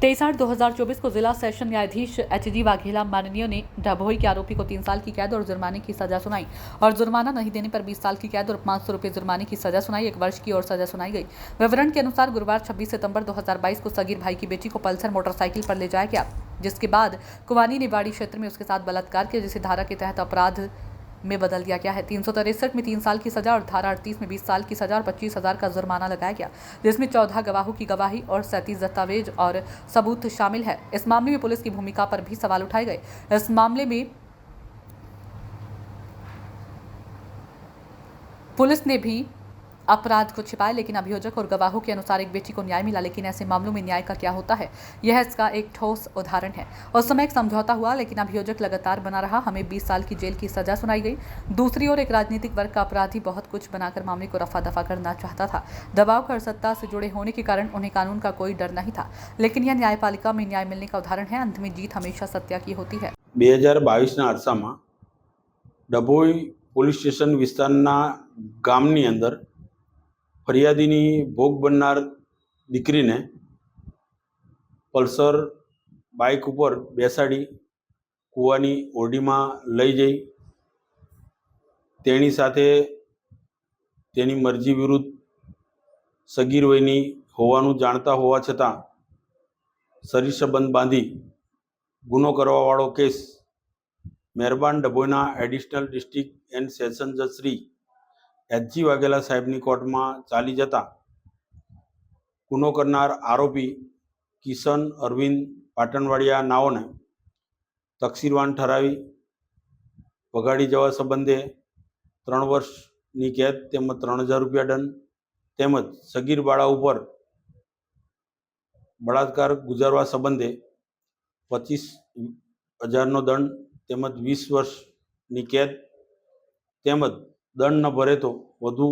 23/8/2024 को जिला सेशन न्यायाधीश एच.जी. वाघेला माननीय ने डभोई के आरोपी को 3 साल की कैद और जुर्माने की सजा सुनाई और जुर्माना नहीं देने पर 20 साल की कैद और 500 रुपये जुर्माने की सजा सुनाई। 1 वर्ष की और सजा सुनाई गई। विवरण के अनुसार गुरुवार 26 सितंबर 2022 को सगीर भाई की बेटी को पल्सर मोटरसाइकिल पर ले जाया गया, जिसके बाद कुवानी निवाड़ी क्षेत्र में उसके साथ बलात्कार किया, जिसे धारा के तहत अपराध में बदल दिया गया है। 363 में 3 साल की सजा और धारा 38 में 20 साल की सजा और 25,000 का जुर्माना लगाया गया, जिसमें 14 गवाहों की गवाही और 37 दस्तावेज और सबूत शामिल है। इस मामले में पुलिस की भूमिका पर भी सवाल उठाए गए। इस मामले में पुलिस ने भी अपराध को छिपाया, लेकिन अभियोजक और गवाहों के अनुसार एक बेटी को न्याय मिला। लेकिन ऐसे मामलों में न्याय का क्या होता है, यह इसका एक ठोस उदाहरण है। उस समय एक समझौता हुआ, लेकिन अभियोजक लगातार बना रहा। हमें 20 साल की जेल की सजा सुनाई गई। दूसरी ओर एक राजनीतिक वर्ग का अपराधी बहुत कुछ बनाकर मामले को रफा दफा करना चाहता था। दबाव और सत्ता से जुड़े होने के कारण उन्हें कानून का कोई डर नहीं था, लेकिन यह न्यायपालिका में न्याय मिलने का उदाहरण है। अंत में जीत हमेशा सत्य की होती है। 2022 અરસામાં ડભોઈ પોલીસ સ્ટેશન વિસ્તારના ગામની અંદર ફરિયાદીની ભોગ બનનાર દીકરીને પલ્સર બાઇક ઉપર બેસાડી કૂવાની ઓરડીમાં લઈ જઈ તેની સાથે તેની મરજી વિરુદ્ધ સગીર વયની હોવાનું જાણતા હોવા છતાં શરીર સંબંધ બાંધી ગુનો કરવાવાળો કેસ મહેરબાન ડભોઈના એડિશનલ ડિસ્ટ્રિક્ટ એન્ડ સેશન જજ શ્રી એચ.જી. વાઘેલા સાહેબની કોર્ટમાં ચાલી જતા ગુનો કરનાર આરોપી કિશન અરવિંદ પાટણવાડિયા નાઓને તકસીરવાન ઠરાવી ભગાડી જવા સંબંધે 3 વર્ષની કેદ તેમજ 3,000 રૂપિયા દંડ તેમજ સગીર બાળા ઉપર બળાત્કાર ગુજારવા સંબંધે 25,000નો દંડ તેમજ 20 વર્ષની કેદ તેમજ દંડ ન ભરે તો વધુ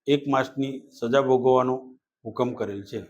1 માસની સજા ભોગવવાનો હુકમ કરેલ છે।